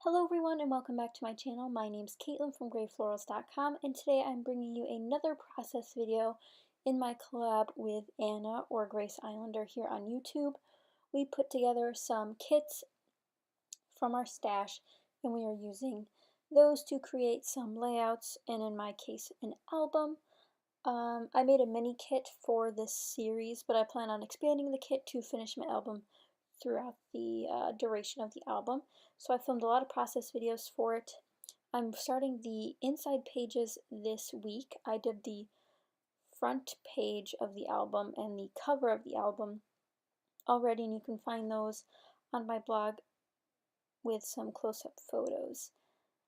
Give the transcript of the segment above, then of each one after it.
Hello everyone and welcome back to my channel. My name's Caitlin from Florals.com, and today I'm bringing you another process video in my collab with Anna or Grace Islander here on YouTube. We put together some kits from our stash and we are using those to create some layouts and in my case an album. I made a mini kit for this series, but I plan on expanding the kit to finish my album throughout the duration of the album. So I filmed a lot of process videos for it. I'm starting the inside pages this week. I did the front page of the album and the cover of the album already, and you can find those on my blog with some close-up photos.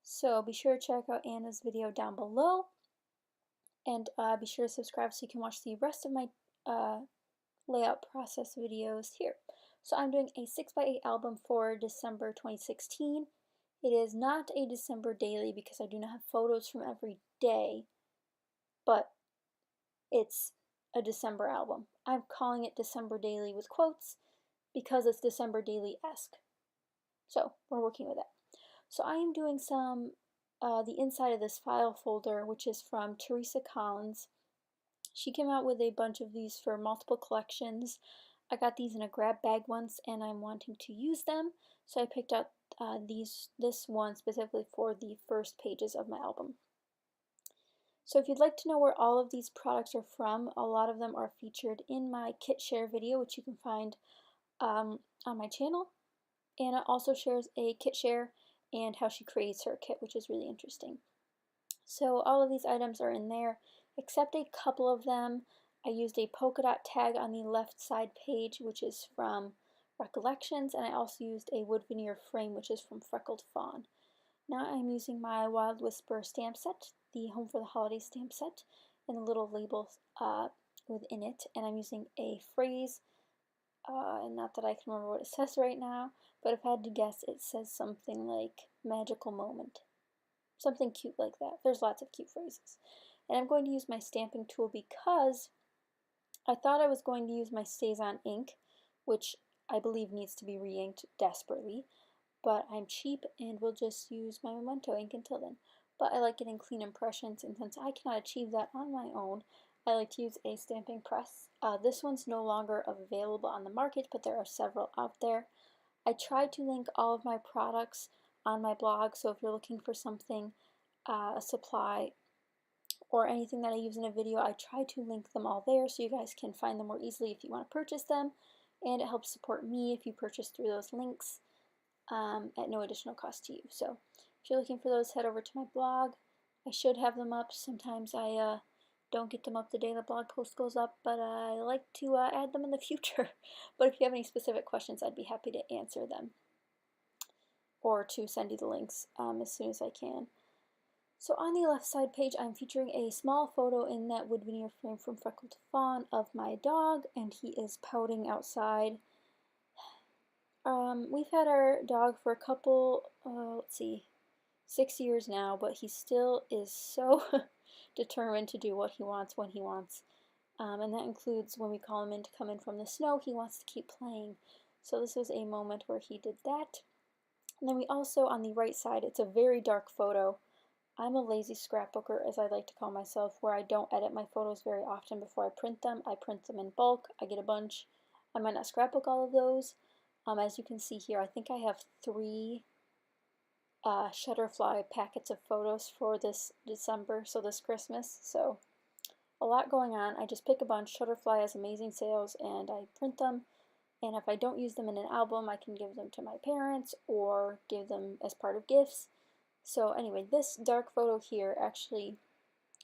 So be sure to check out Anna's video down below, and be sure to subscribe so you can watch the rest of my layout process videos here. So I'm doing a 6x8 album for December 2016. It is not a December daily because I do not have photos from every day, but it's a December album. I'm calling it December daily with quotes because it's December daily-esque. So we're working with that. So I am doing some, the inside of this file folder, which is from Teresa Collins. She came out with a bunch of these for multiple collections. I got these in a grab bag once and I'm wanting to use them, so I picked up this one specifically for the first pages of my album. So if you'd like to know where all of these products are from, a lot of them are featured in my kit share video, which you can find on my channel. Anna also shares a kit share and how she creates her kit, which is really interesting. So all of these items are in there, except a couple of them. I used a polka dot tag on the left side page, which is from Recollections, and I also used a wood veneer frame, which is from Freckled Fawn. Now I'm using my Wild Whisper stamp set, the Home for the Holidays stamp set, and the little labels within it, and I'm using a phrase, and not that I can remember what it says right now, but if I had to guess, it says something like magical moment. Something cute like that. There's lots of cute phrases. And I'm going to use my stamping tool because I thought I was going to use my StazOn ink, which I believe needs to be re-inked desperately, but I'm cheap and will just use my Memento ink until then. But I like getting clean impressions, and since I cannot achieve that on my own, I like to use a stamping press. This one's no longer available on the market, but there are several out there. I try to link all of my products on my blog, so if you're looking for something, a supply, or anything that I use in a video, I try to link them all there so you guys can find them more easily if you want to purchase them, and it helps support me if you purchase through those links at no additional cost to you. So if you're looking for those, head over to my blog. I should have them up. Sometimes I don't get them up the day the blog post goes up, but I like to add them in the future. But if you have any specific questions, I'd be happy to answer them or to send you the links as soon as I can. So on the left side page, I'm featuring a small photo in that wood veneer frame from Freckled Fawn of my dog, and he is pouting outside. We've had our dog for a couple, 6 years now, but he still is so determined to do what he wants when he wants. And that includes when we call him in to come in from the snow, he wants to keep playing. So this was a moment where he did that. And then we also, on the right side, it's a very dark photo. I'm a lazy scrapbooker, as I like to call myself, where I don't edit my photos very often before I print them. I print them in bulk. I get a bunch. I might not scrapbook all of those. As you can see here, I think I have 3 Shutterfly packets of photos for this December, so this Christmas. So a lot going on. I just pick a bunch. Shutterfly has amazing sales, and I print them. And if I don't use them in an album, I can give them to my parents or give them as part of gifts. So anyway, this dark photo here, actually,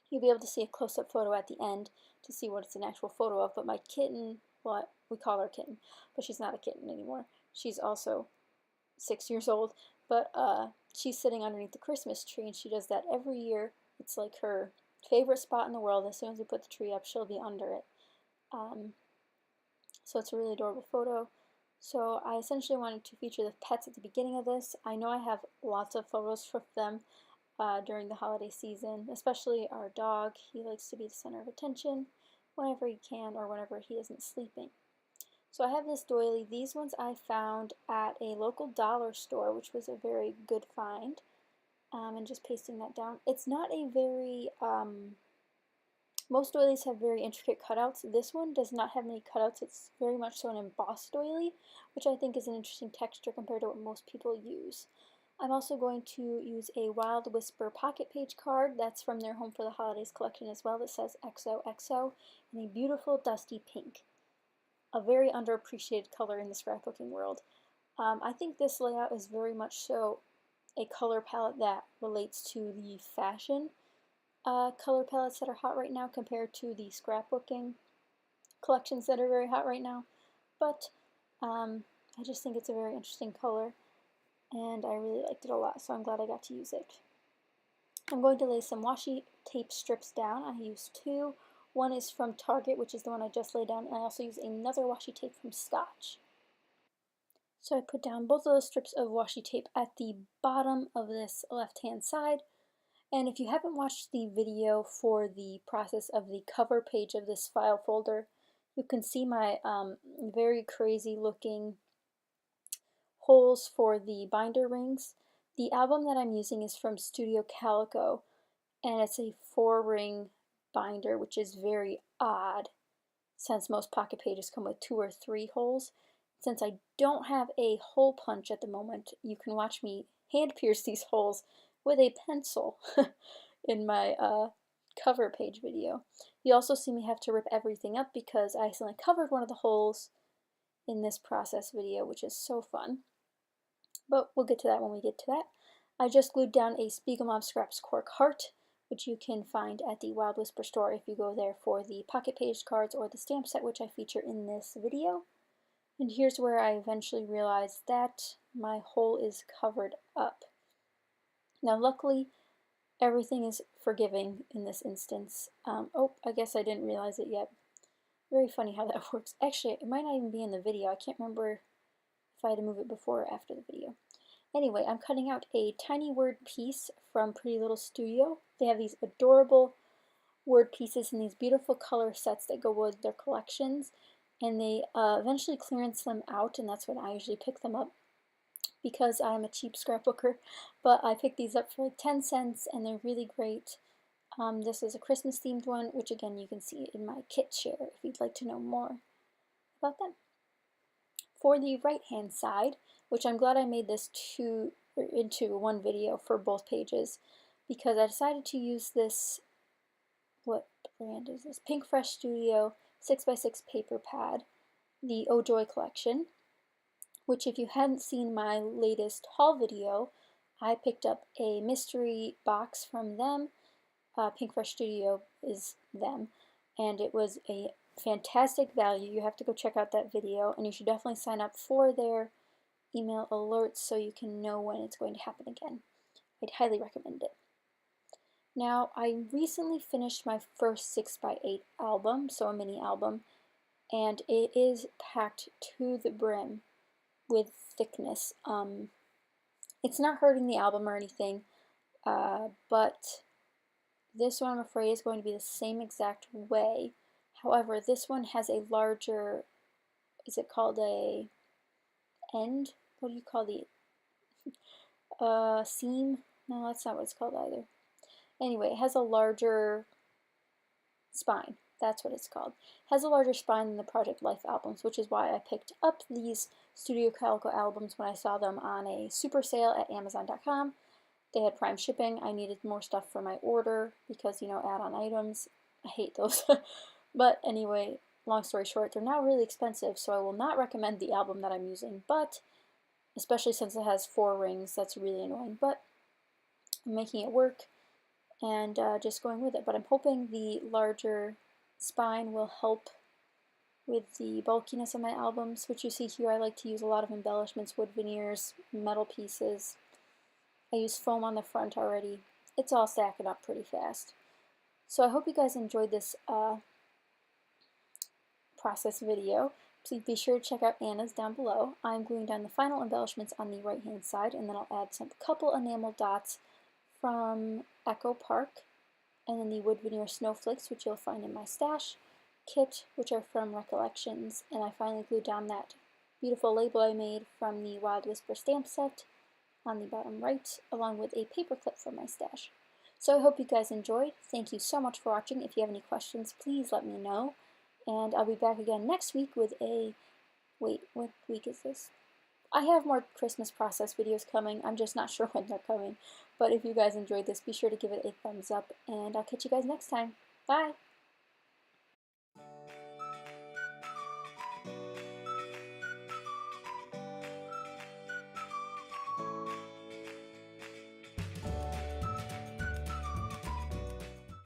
you'll be able to see a close-up photo at the end to see what it's an actual photo of, but my kitten, well, we call her kitten, but she's not a kitten anymore. She's also 6 years old, but she's sitting underneath the Christmas tree, and she does that every year. It's like her favorite spot in the world. As soon as we put the tree up, she'll be under it. So it's a really adorable photo. So I essentially wanted to feature the pets at the beginning of this. I know I have lots of photos for them during the holiday season, especially our dog. He likes to be the center of attention whenever he can or whenever he isn't sleeping. So I have this doily. These ones I found at a local dollar store, which was a very good find. And just pasting that down. It's not a very, most doilies have very intricate cutouts. This one does not have any cutouts. It's very much so an embossed doily, which I think is an interesting texture compared to what most people use. I'm also going to use a Wild Whisper pocket page card. That's from their Home for the Holidays collection as well, that says XOXO in a beautiful dusty pink. A very underappreciated color in the scrapbooking world. I think this layout is very much so a color palette that relates to the fashion color palettes that are hot right now compared to the scrapbooking collections that are very hot right now. But I just think it's a very interesting color, and I really liked it a lot, so I'm glad I got to use it. I'm going to lay some washi tape strips down. I used two. One is from Target, which is the one I just laid down, and I also use another washi tape from Scotch. So I put down both of those strips of washi tape at the bottom of this left-hand side. And if you haven't watched the video for the process of the cover page of this file folder, you can see my very crazy looking holes for the binder rings. The album that I'm using is from Studio Calico, and it's a 4-ring binder, which is very odd since most pocket pages come with 2 or 3 holes. Since I don't have a hole punch at the moment, you can watch me hand pierce these holes with a pencil in my cover page video. You also see me have to rip everything up because I accidentally covered one of the holes in this process video, which is so fun. But we'll get to that when we get to that. I just glued down a Spiegelmom Scraps Cork Heart, which you can find at the Wild Whisper store if you go there for the pocket page cards or the stamp set, which I feature in this video. And here's where I eventually realized that my hole is covered up. Now luckily, everything is forgiving in this instance. Oh, I guess I didn't realize it yet. Very funny how that works. Actually, it might not even be in the video. I can't remember if I had to move it before or after the video. Anyway, I'm cutting out a tiny word piece from Pretty Little Studio. They have these adorable word pieces in these beautiful color sets that go with their collections, and they eventually clearance them out, and that's when I usually pick them up because I'm a cheap scrapbooker. But I picked these up for like 10 cents, and they're really great. This is a Christmas themed one, which again you can see in my kit share if you'd like to know more about them. For the right hand side, which I'm glad I made this into one video for both pages, because I decided to use this, what brand is this? Pink Fresh Studio 6x6 paper pad, the Oh Joy collection, which if you hadn't seen my latest haul video, I picked up a mystery box from them. Pink Fresh Studio is them, and it was a fantastic value. You have to go check out that video, and you should definitely sign up for their email alerts so you can know when it's going to happen again. I'd highly recommend it. Now, I recently finished my first 6x8 album, so a mini album, and it is packed to the brim with thickness. It's not hurting the album or anything, but this one I'm afraid is going to be the same exact way. However, this one has a larger, is it called a end? What do you call the seam? No, that's not what it's called either. Anyway, it has a larger spine. That's what it's called. It has a larger spine than the Project Life albums, which is why I picked up these Studio Calico albums when I saw them on a super sale at Amazon.com. They had Prime shipping. I needed more stuff for my order because, you know, add-on items. I hate those. But anyway, long story short, they're now really expensive, so I will not recommend the album that I'm using, but especially since it has 4 rings, that's really annoying. But I'm making it work and just going with it. But I'm hoping the larger spine will help with the bulkiness of my albums, which you see here. I like to use a lot of embellishments, wood veneers, metal pieces. I use foam on the front already. It's all stacking up pretty fast. So I hope you guys enjoyed this process video. Please be sure to check out Anna's down below. I'm gluing down the final embellishments on the right hand side, and then I'll add some couple enamel dots from Echo Park, and then the wood veneer snowflakes, which you'll find in my stash. kit, which are from Recollections, and I finally glued down that beautiful label I made from the Wild Whisper stamp set on the bottom right, along with a paper clip from my stash. So I hope you guys enjoyed. Thank you so much for watching. If you have any questions, please let me know. And I'll be back again next week with a... Wait, what week is this? I have more Christmas process videos coming. I'm just not sure when they're coming. But if you guys enjoyed this, be sure to give it a thumbs up, and I'll catch you guys next time. Bye!